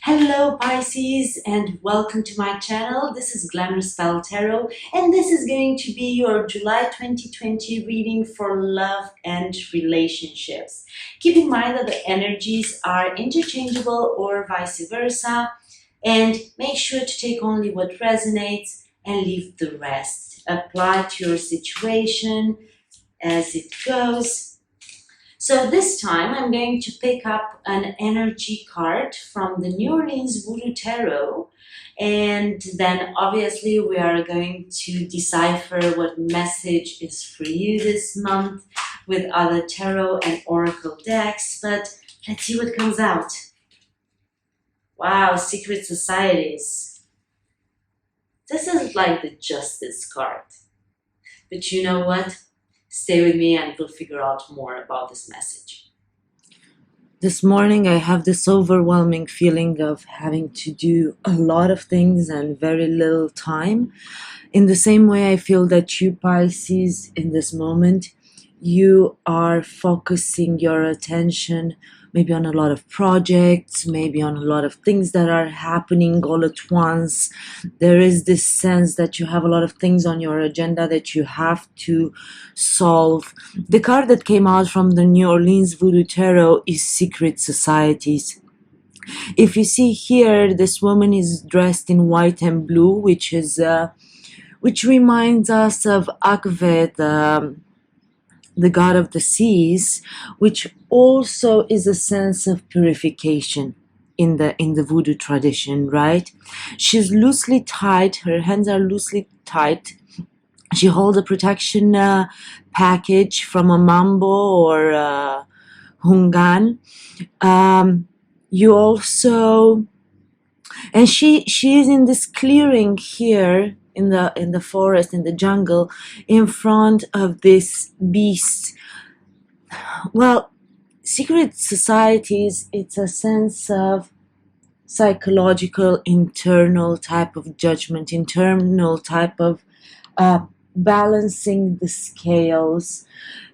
Hello Pisces and welcome to my channel. This is Glamour Spell Tarot and this is going to be your July 2020 reading for love and relationships. Keep in mind that the energies are interchangeable or vice versa, and make sure to take only what resonates and leave the rest. Apply to your situation as it goes. So this time I'm going to pick up an energy card from the New Orleans Voodoo Tarot, and then obviously we are going to decipher what message is for you this month with other tarot and oracle decks, but let's see what comes out. Wow, secret societies. This is like the justice card. But you know what? Stay with me and we'll figure out more about this message. This morning I have this overwhelming feeling of having to do a lot of things and very little time. In the same way I feel that you Pisces in this moment, you are focusing your attention maybe on a lot of projects, maybe on a lot of things that are happening all at once. There is this sense that you have a lot of things on your agenda that you have to solve. The card that came out from the New Orleans Voodoo Tarot is Secret Societies. If you see here, this woman is dressed in white and blue, which reminds us of Akve, the god of the seas, which also is a sense of purification in the voodoo tradition, right? She's loosely tied, her hands are loosely tied. She holds a protection package from a mambo or a hungan. You also, and she is in this clearing here in the forest, in the jungle, in front of this beast. Well, secret societies, it's a sense of psychological, internal type of judgment, internal type of balancing the scales.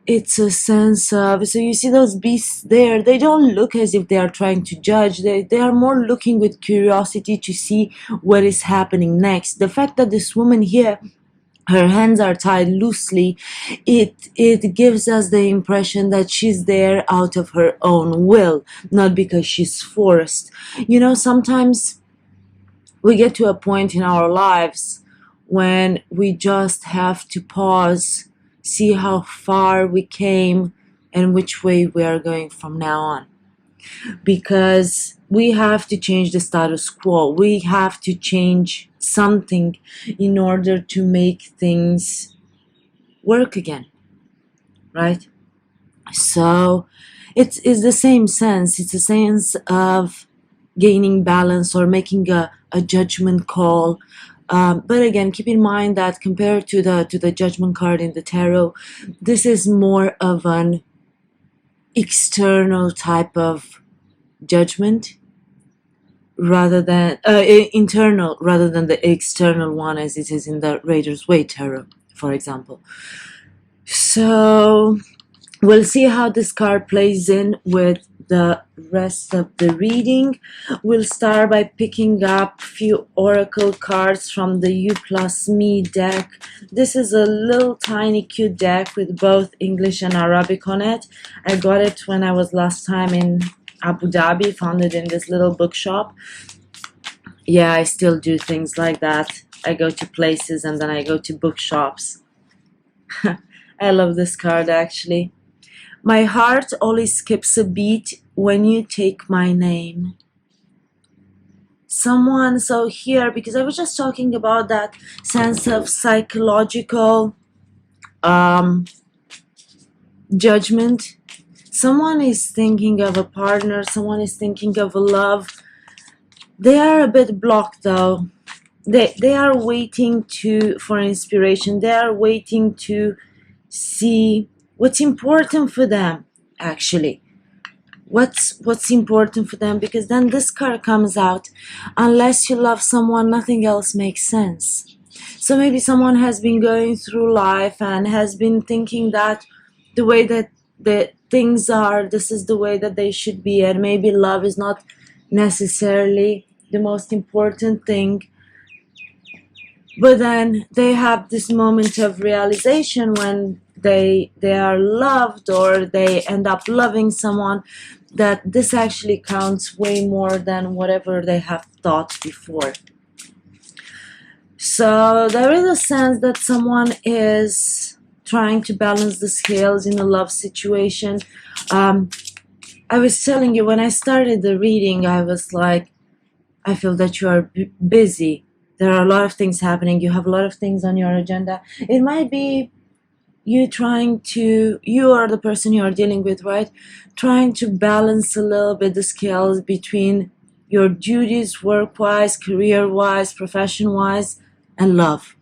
It's a sense of, so you see those beasts there, they don't look as if they are trying to judge. They are more looking with curiosity to see what is happening next. The fact that this woman here, her hands are tied loosely, it gives us the impression that she's there out of her own will, not because she's forced. You know, sometimes we get to a point in our lives when we just have to pause, see how far we came and which way we are going from now on. Because we have to change the status quo. We have to change something in order to make things work again, right? So it's the same sense. It's a sense of gaining balance or making a judgment call. But again, keep in mind that compared to the judgment card in the tarot, this is more of an external type of judgment rather than internal, rather than the external one as it is in the Raider's Way tarot, for example. So we'll see how this card plays in with the rest of the reading. We'll start by picking up a few oracle cards from the You Plus Me deck. This is a little tiny cute deck with both English and Arabic on it. I got it when I was last time in Abu Dhabi, found it in this little bookshop. Yeah, I still do things like that. I go to places and then I go to bookshops. I love this card actually. My heart always skips a beat when you take my name. Someone, so here, because I was just talking about that sense of psychological judgment. Someone is thinking of a partner, someone is thinking of a love. They are a bit blocked though. They are waiting for inspiration. They are waiting to see what's important for them, actually. What's important for them, because then this card comes out. Unless you love someone, nothing else makes sense. So maybe someone has been going through life and has been thinking that the way that the things are, this is the way that they should be, and maybe love is not necessarily the most important thing, but then they have this moment of realization when they are loved, or they end up loving someone, that this actually counts way more than whatever they have thought before. So there is a sense that someone is trying to balance the scales in a love situation. I was telling you, when I started the reading, I was like, I feel that you are busy. There are a lot of things happening. You have a lot of things on your agenda. It might be you are the person you are dealing with, right? Trying to balance a little bit the scales between your duties, work-wise, career-wise, profession-wise, and love.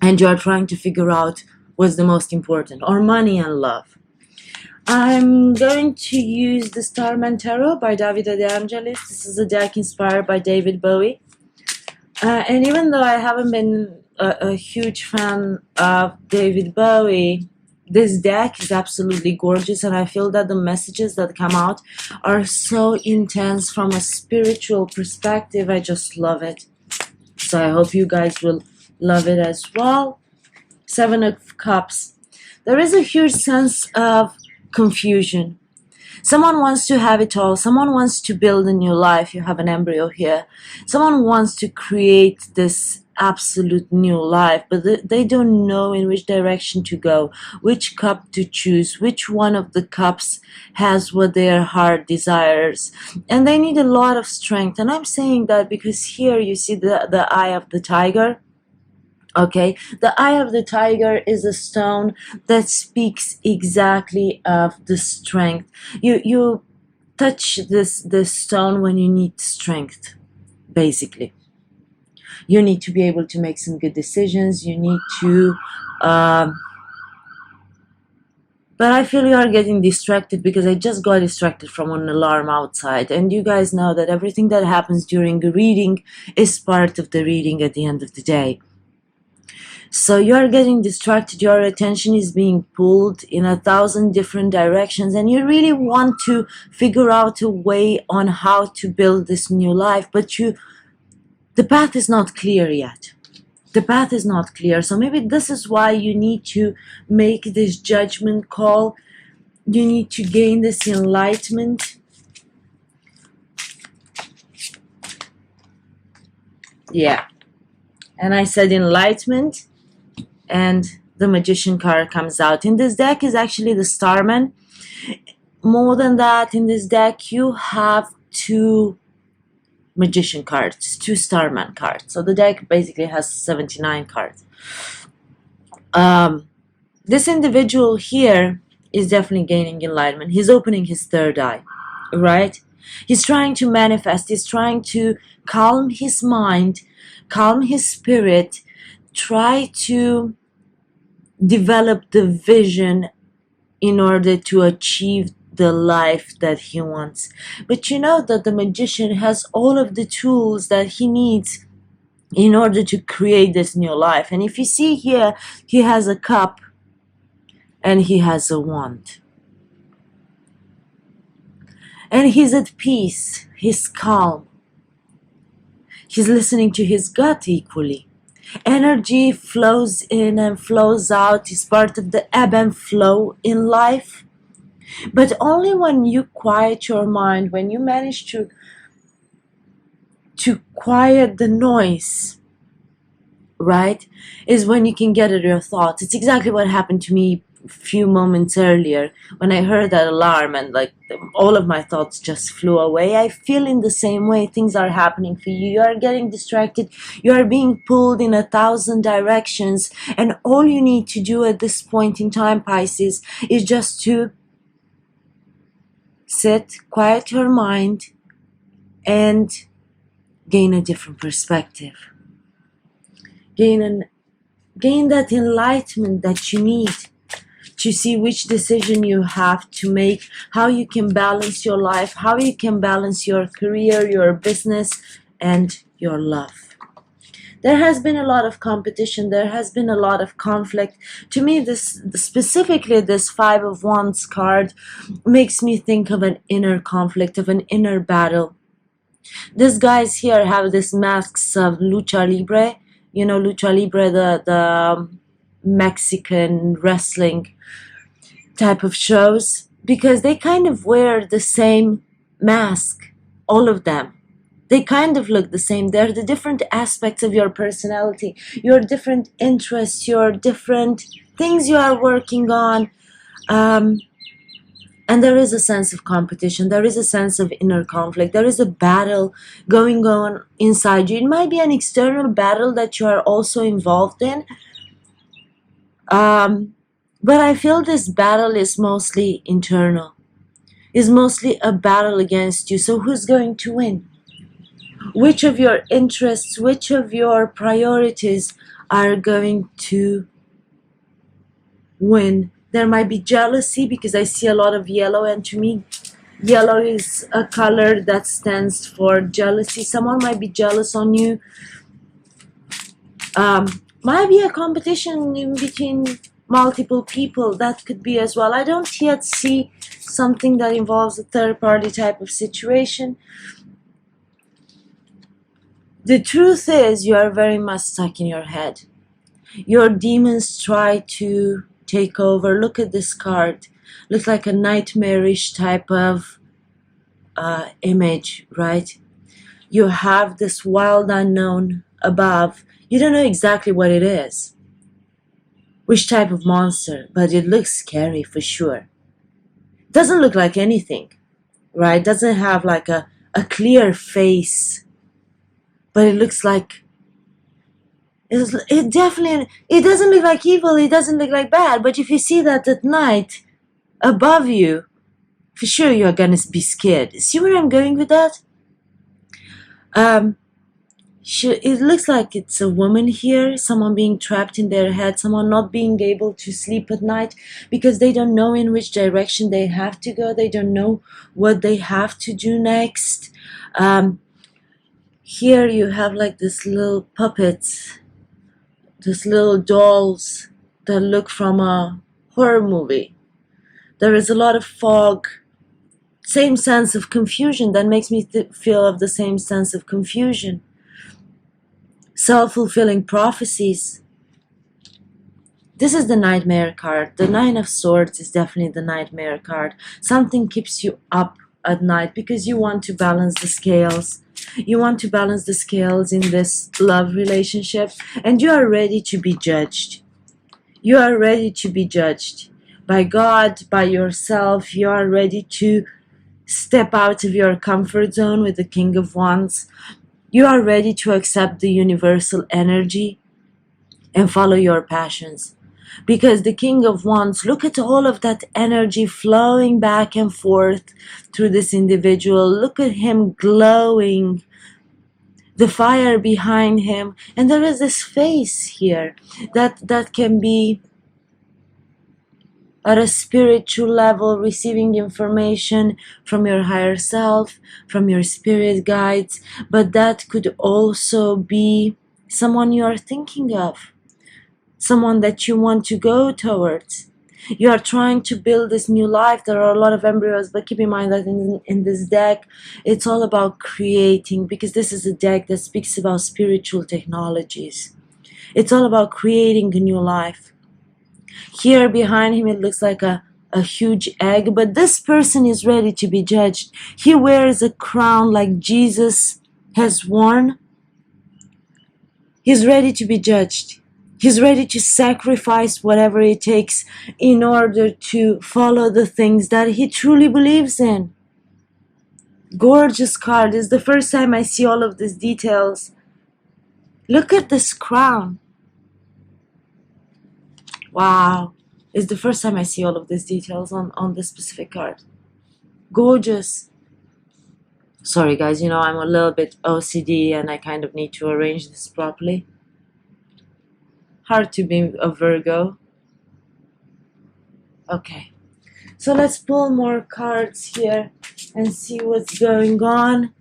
And you are trying to figure out what's the most important, or money and love. I'm going to use the Starman Tarot by Davide De Angelis. This is a deck inspired by David Bowie. And even though I haven't been a huge fan of David Bowie, this deck is absolutely gorgeous, and I feel that the messages that come out are so intense from a spiritual perspective. I just love it. So I hope you guys will love it as well. Seven of Cups. There is a huge sense of confusion. Someone wants to have it all. Someone wants to build a new life. You have an embryo here. Someone wants to create this absolute new life, but they don't know in which direction to go, which cup to choose, which one of the cups has what their heart desires. And they need a lot of strength. And I'm saying that because here you see the eye of the tiger. Okay, the eye of the tiger is a stone that speaks exactly of the strength. You touch this stone when you need strength, basically. You need to be able to make some good decisions. You need to but I feel you are getting distracted, because I just got distracted from an alarm outside, and you guys know that everything that happens during a reading is part of the reading at the end of the day. So you are getting distracted, your attention is being pulled in 1,000 different directions, and you really want to figure out a way on how to build this new life, but the path is not clear yet. The path is not clear. So maybe this is why you need to make this judgment call. You need to gain this enlightenment. Yeah. And I said enlightenment. And the Magician card comes out. In this deck is actually the Starman. More than that, in this deck you have 2 Magician cards, 2 Starman cards. So the deck basically has 79 cards. This individual here is definitely gaining enlightenment. He's opening his third eye, right? He's trying to manifest. He's trying to calm his mind, calm his spirit, try to develop the vision in order to achieve the life that he wants. But you know that the magician has all of the tools that he needs in order to create this new life. And if you see here, he has a cup and he has a wand. And he's at peace, he's calm. He's listening to his gut equally. Energy flows in and flows out, is part of the ebb and flow in life. But only when you quiet your mind, when you manage to quiet the noise, right, is when you can get at your thoughts. It's exactly what happened to me a few moments earlier when I heard that alarm, and like all of my thoughts just flew away. I feel in the same way things are happening for you. You are getting distracted. You are being pulled in 1,000 directions, and all you need to do at this point in time, Pisces, is just to sit, quiet your mind, and gain a different perspective. Gain that enlightenment that you need to see which decision you have to make, how you can balance your life, how you can balance your career, your business, and your love. There has been a lot of competition. There has been a lot of conflict. To me, specifically this 5 of Wands card makes me think of an inner conflict, of an inner battle. These guys here have this masks of lucha libre. You know, lucha libre, the Mexican wrestling type of shows, because they kind of wear the same mask, all of them. They kind of look the same. They're the different aspects of your personality, your different interests, your different things you are working on. And there is a sense of competition. There is a sense of inner conflict. There is a battle going on inside you. It might be an external battle that you are also involved in. But I feel this battle is mostly internal. Is mostly a battle against you. So who's going to win? Which of your interests, which of your priorities are going to win? There might be jealousy, because I see a lot of yellow, and to me, yellow is a color that stands for jealousy. Someone might be jealous on you. Might be a competition in between multiple people. That could be as well. I don't yet see something that involves a third party type of situation. The truth is, you are very much stuck in your head. Your demons try to take over. Look at this card. Looks like a nightmarish type of image, right? You have this wild unknown above. You don't know exactly what it is, which type of monster, but it looks scary for sure. Doesn't look like anything, right? Doesn't have like a clear face, but it looks like it definitely, it doesn't look like evil, it doesn't look like bad, but if you see that at night above you, for sure you're gonna be scared. See where I'm going with that? It looks like it's a woman here, someone being trapped in their head, someone not being able to sleep at night because they don't know in which direction they have to go, they don't know what they have to do next. Here you have like this little puppets, these little dolls that look from a horror movie. There is a lot of fog, same sense of confusion that makes me feel of the same sense of confusion. Self-fulfilling prophecies. This is the nightmare card. The Nine of Swords is definitely the nightmare card. Something keeps you up at night because you want to balance the scales. You want to balance the scales in this love relationship, and you are ready to be judged. You are ready to be judged by God, by yourself. You are ready to step out of your comfort zone with the King of Wands. You are ready to accept the universal energy and follow your passions. Because the King of Wands, look at all of that energy flowing back and forth through this individual. Look at him glowing, the fire behind him. And there is this face here that can be at a spiritual level, receiving information from your higher self, from your spirit guides, but that could also be someone you are thinking of, someone that you want to go towards. You are trying to build this new life. There are a lot of embryos, but keep in mind that in this deck, it's all about creating, because this is a deck that speaks about spiritual technologies. It's all about creating a new life. Here behind him, it looks like a huge egg, but this person is ready to be judged. He wears a crown like Jesus has worn. He's ready to be judged. He's ready to sacrifice whatever it takes in order to follow the things that he truly believes in. Gorgeous card. It's the first time I see all of these details. Look at this crown. Wow. It's the first time I see all of these details on this specific card. Gorgeous. Sorry guys, I'm a little bit OCD and I kind of need to arrange this properly. Hard to be a Virgo. Okay. So let's pull more cards here and see what's going on.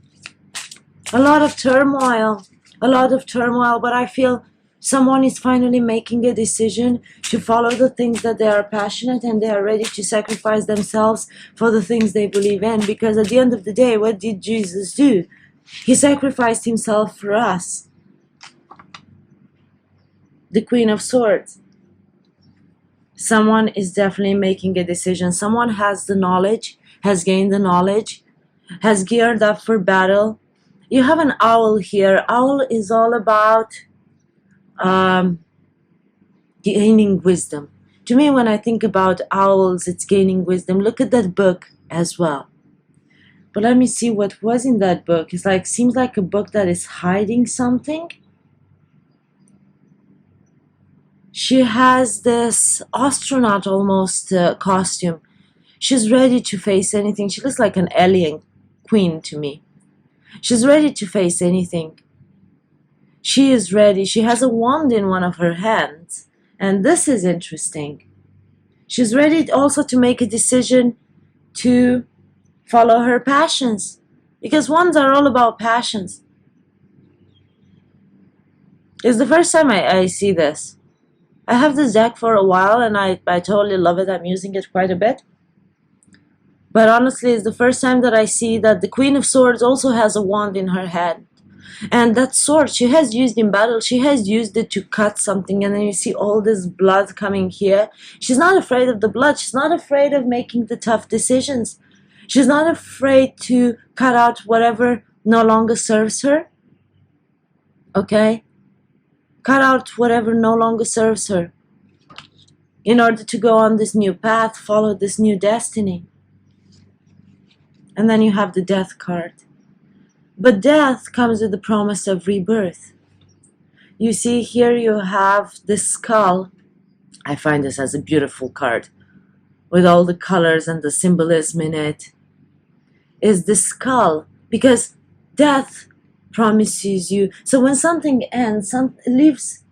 A lot of turmoil, but I feel someone is finally making a decision to follow the things that they are passionate, and they are ready to sacrifice themselves for the things they believe in. Because at the end of the day, what did Jesus do? He sacrificed himself for us. The Queen of Swords. Someone is definitely making a decision. Someone has the knowledge, has gained the knowledge, has geared up for battle. You have an owl here. Owl is all about gaining wisdom. To me, when I think about owls, it's gaining wisdom. Look at that book as well. But let me see what was in that book. It's like, seems like a book that is hiding something. She has this astronaut almost costume. She's ready to face anything. She looks like an alien queen to me. She's ready to face anything. She is ready. She has a wand in one of her hands. And this is interesting. She's ready also to make a decision to follow her passions. Because wands are all about passions. It's the first time I see this. I have this deck for a while and I totally love it. I'm using it quite a bit. But honestly, it's the first time that I see that the Queen of Swords also has a wand in her hand. And that sword she has used in battle, she has used it to cut something, and then you see all this blood coming here. She's not afraid of the blood. She's not afraid of making the tough decisions. She's not afraid to cut out whatever no longer serves her. Okay? Cut out whatever no longer serves her in order to go on this new path, follow this new destiny. And then you have the Death card. But death comes with the promise of rebirth. You see here you have this skull. I find this as a beautiful card with all the colors and the symbolism in it. Is the skull, because death promises you. So when something ends, it leaves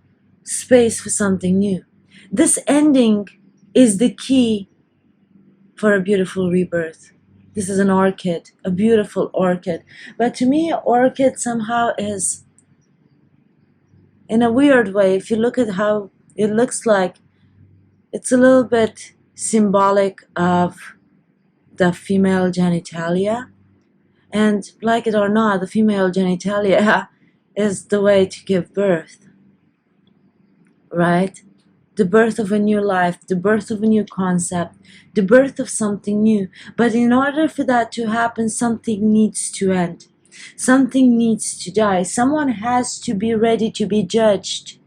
space for something new. This ending is the key for a beautiful rebirth. This is an orchid, a beautiful orchid. But to me, orchid somehow is, in a weird way, if you look at how it looks like, it's a little bit symbolic of the female genitalia. And like it or not, the female genitalia is the way to give birth, right? The birth of a new life, the birth of a new concept, the birth of something new. But in order for that to happen, something needs to end. Something needs to die. Someone has to be ready to be judged.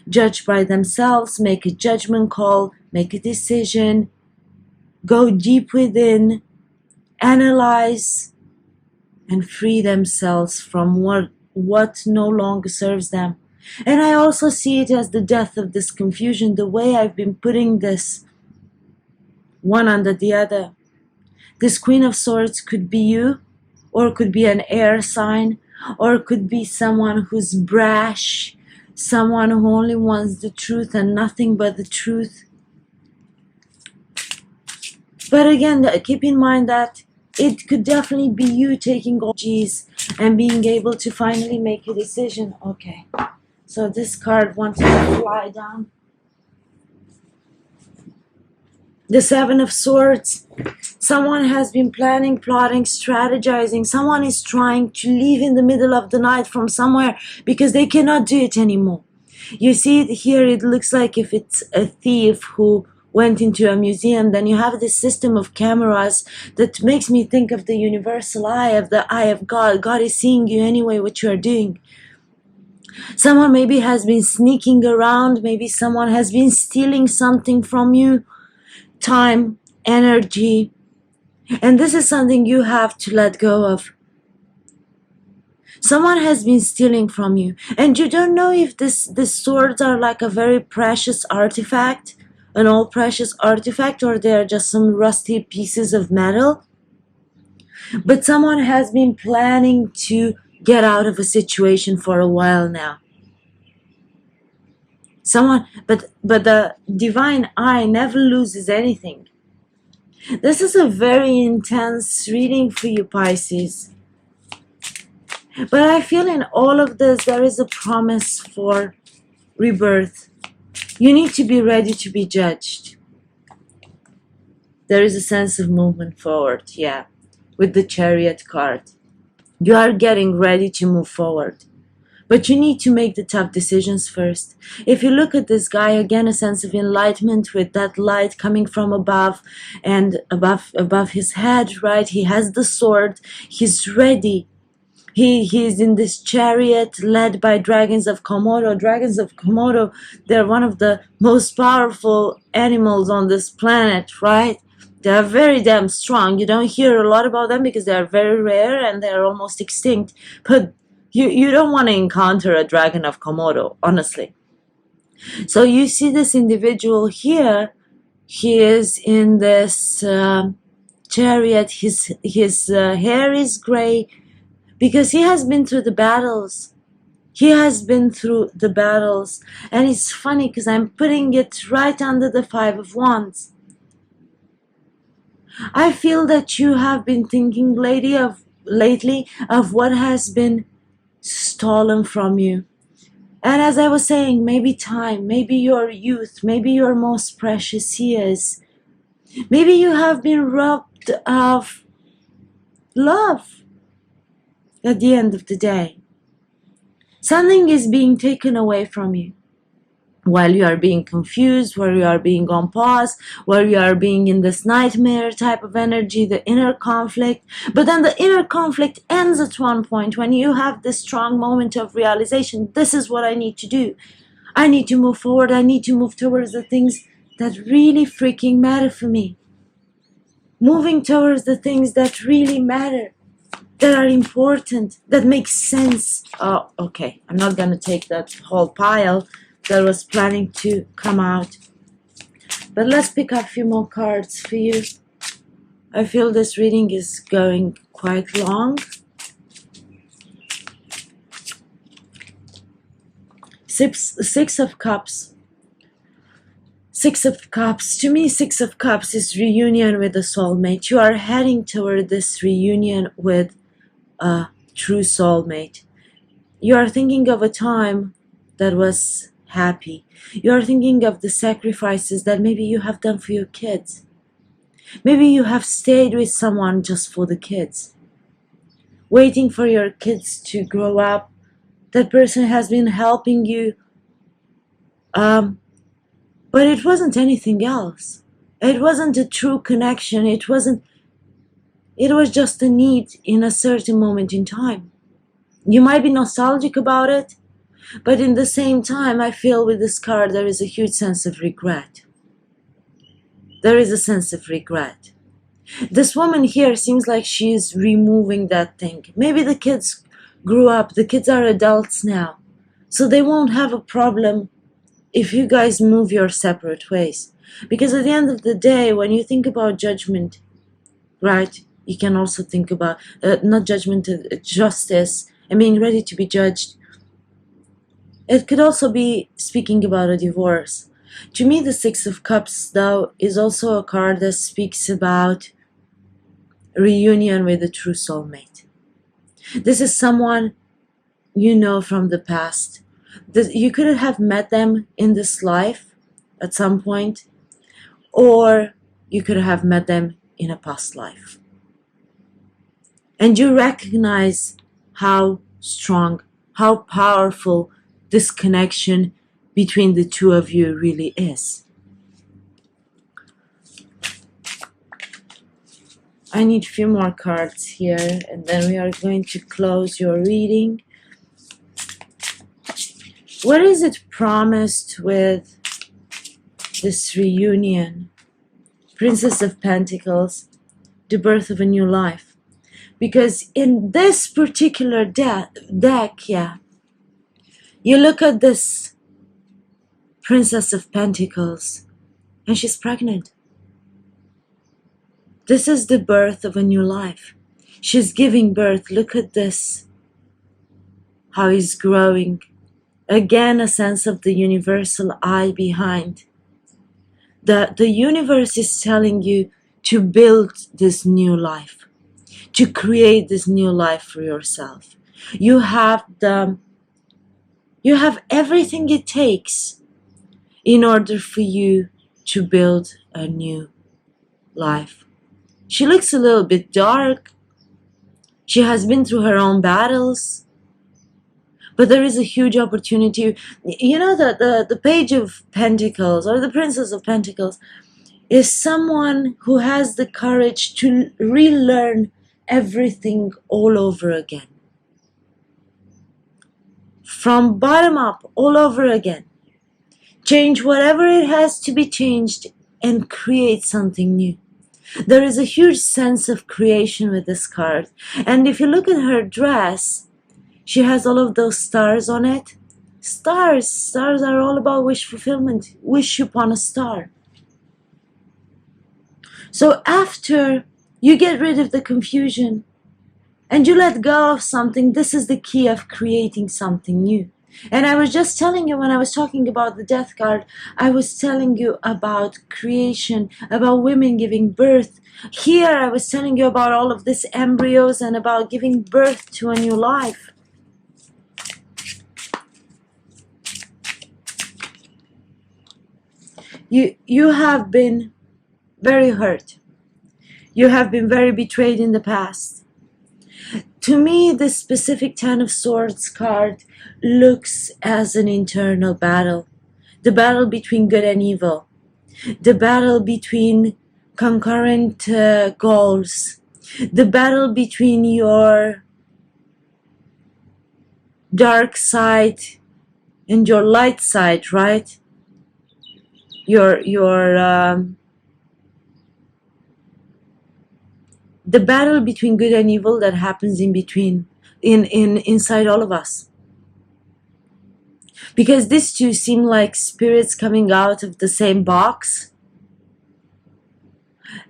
Judged by themselves, make a judgment call, make a decision, go deep within, analyze, and free themselves from what no longer serves them. And I also see it as the death of this confusion, the way I've been putting this one under the other. This Queen of Swords could be you, or could be an air sign, or could be someone who's brash, someone who only wants the truth and nothing but the truth. But again, keep in mind that it could definitely be you taking all G's and being able to finally make a decision. Okay. So this card wants to fly down. The Seven of Swords. Someone has been planning, plotting, strategizing. Someone is trying to leave in the middle of the night from somewhere because they cannot do it anymore. You see it here, it looks like if it's a thief who went into a museum, then you have this system of cameras that makes me think of the universal eye, of the eye of God. God is seeing you anyway, what you are doing. Someone maybe has been sneaking around. Maybe someone has been stealing something from you. Time, energy. And this is something you have to let go of. Someone has been stealing from you. And you don't know if these swords are like a very precious artifact, an all precious artifact, or they are just some rusty pieces of metal. But someone has been planning to get out of a situation for a while now. But the divine eye never loses anything. This is a very intense reading for you, Pisces. But I feel in all of this there is a promise for rebirth. You need to be ready to be judged. There is a sense of movement forward, yeah, with the Chariot card. You are getting ready to move forward. But you need to make the tough decisions first. If you look at this guy, again, a sense of enlightenment with that light coming from above and above his head, right? He has the sword. He's ready. He's in this chariot led by dragons of Komodo. Dragons of Komodo, they're one of the most powerful animals on this planet, right? They are very damn strong. You don't hear a lot about them because they are very rare and they're almost extinct. But you don't want to encounter a dragon of Komodo, honestly. So you see this individual here. He is in this chariot. His hair is gray because he has been through the battles. He has been through the battles. And it's funny because I'm putting it right under the Five of Wands. I feel that you have been thinking lately of what has been stolen from you. And as I was saying, maybe time, maybe your youth, maybe your most precious years. Maybe you have been robbed of love at the end of the day. Something is being taken away from you while you are being confused, while you are being on pause, while you are being in this nightmare type of energy, the inner conflict. But then the inner conflict ends at one point when you have this strong moment of realization. This is what I need to do. I need to move forward. I need to move towards the things that really freaking matter for me. Moving towards the things that really matter, that are important, that make sense. Oh, okay. I'm not going to take that whole pile that was planning to come out. But let's pick up a few more cards for you. I feel this reading is going quite long. Six of Cups. Six of Cups. To me, Six of Cups is reunion with a soulmate. You are heading toward this reunion with a true soulmate. You are thinking of a time that was happy. You are thinking of the sacrifices that maybe you have done for your kids. Maybe you have stayed with someone just for the kids, waiting for your kids to grow up. That person has been helping you, but it wasn't anything else. It wasn't a true connection. It was just a need in a certain moment in time. You might be nostalgic about it, but in the same time, I feel with this card there is a huge sense of regret. There is a sense of regret. This woman here seems like she is removing that thing. Maybe the kids grew up, the kids are adults now, so they won't have a problem if you guys move your separate ways. Because at the end of the day, when you think about judgment, right, you can also think about, not judgment, justice, and being ready to be judged. It could also be speaking about a divorce. To me, the Six of Cups, though, is also a card that speaks about reunion with a true soulmate. This is someone you know from the past. You could have met them in this life at some point, or you could have met them in a past life. And you recognize how strong, how powerful this connection between the two of you really is. I need a few more cards here, and then we are going to close your reading. What is it promised with this reunion? Princess of Pentacles, the birth of a new life. Because in this particular deck, you look at this Princess of Pentacles, and she's pregnant. This is the birth of a new life. She's giving birth. Look at this. How he's growing. Again, a sense of the universal eye behind. The universe is telling you to build this new life, to create this new life for yourself. You have everything it takes in order for you to build a new life. She looks a little bit dark. She has been through her own battles, but there is a huge opportunity. You know that the Page of Pentacles or the Princess of Pentacles is someone who has the courage to relearn everything all over again. From bottom up, all over again. Change whatever it has to be changed and create something new. There is a huge sense of creation with this card. And if you look at her dress, she has all of those stars on it. Stars are all about wish fulfillment. Wish upon a star. So after you get rid of the confusion and you let go of something, this is the key of creating something new. And I was just telling you, when I was talking about the Death card, I was telling you about creation, about women giving birth. Here I was telling you about all of these embryos and about giving birth to a new life. You have been very hurt. You have been very betrayed in the past. To me, this specific Ten of Swords card looks as an internal battle. The battle between good and evil. The battle between concurrent goals. The battle between your dark side and your light side, right? The battle between good and evil that happens in between, inside all of us. Because these two seem like spirits coming out of the same box.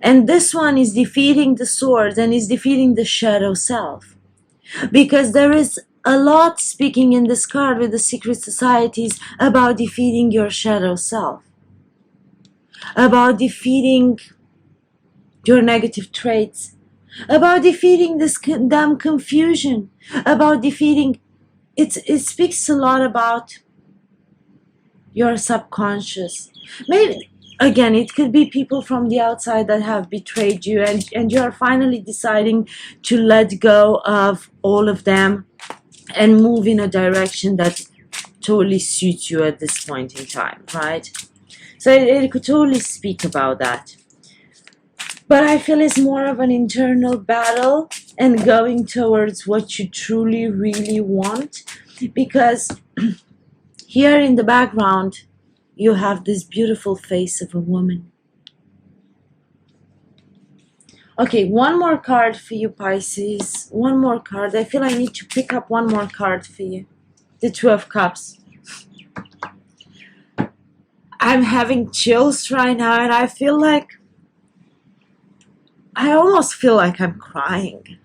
And this one is defeating the sword and is defeating the shadow self. Because there is a lot speaking in this card with the secret societies about defeating your shadow self. About defeating your negative traits. About defeating this damn confusion. About defeating... It speaks a lot about your subconscious. Maybe, again, it could be people from the outside that have betrayed you, and you are finally deciding to let go of all of them and move in a direction that totally suits you at this point in time, right? So it could totally speak about that. But I feel it's more of an internal battle and going towards what you truly, really want. Because here in the background, you have this beautiful face of a woman. Okay, one more card for you, Pisces. One more card. I feel I need to pick up one more card for you. The Two of Cups. I'm having chills right now, and I feel like... I almost feel like I'm crying.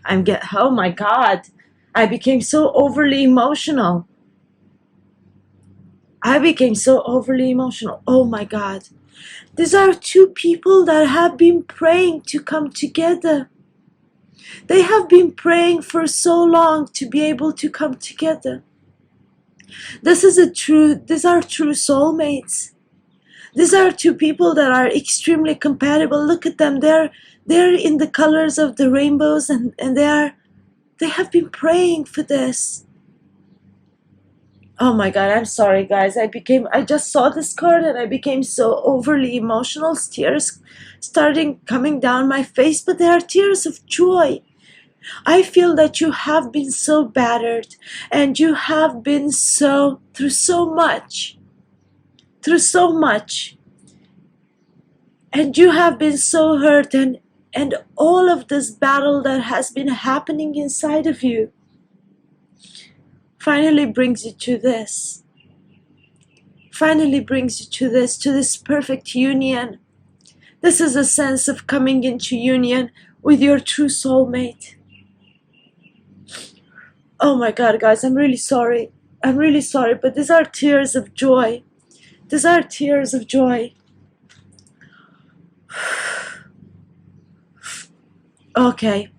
Oh my God. I became so overly emotional. Oh my God. These are two people that have been praying to come together. They have been praying for so long to be able to come together. These are true soulmates. These are two people that are extremely compatible. Look at them. They're in the colors of the rainbows, and they have been praying for this. Oh my God, I'm sorry guys. I just saw this card and I became so overly emotional. Tears starting coming down my face, but they are tears of joy. I feel that you have been so battered and you have been through so much. And you have been so hurt, and all of this battle that has been happening inside of you finally brings you to this. To this perfect union. This is a sense of coming into union with your true soulmate. Oh my God, guys, I'm really sorry, but these are tears of joy. Okay,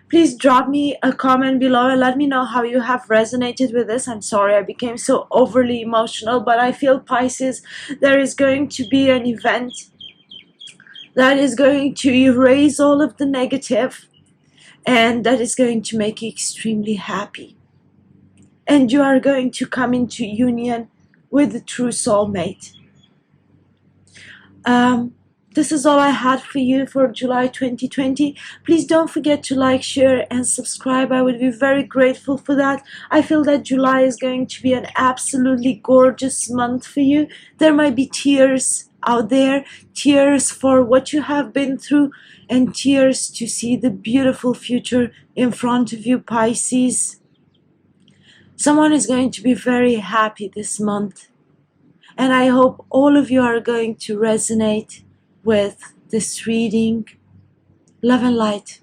please drop me a comment below and let me know how you have resonated with this. I'm sorry I became so overly emotional, but I feel, Pisces, there is going to be an event that is going to erase all of the negative and that is going to make you extremely happy. And you are going to come into union with the true soulmate. This is all I had for you for July 2020. Please don't forget to like, share, and subscribe. I would be very grateful for that. I feel that July is going to be an absolutely gorgeous month for you. There might be tears out there, tears for what you have been through, and tears to see the beautiful future in front of you, Pisces. Someone is going to be very happy this month. And I hope all of you are going to resonate with this reading. Love and light.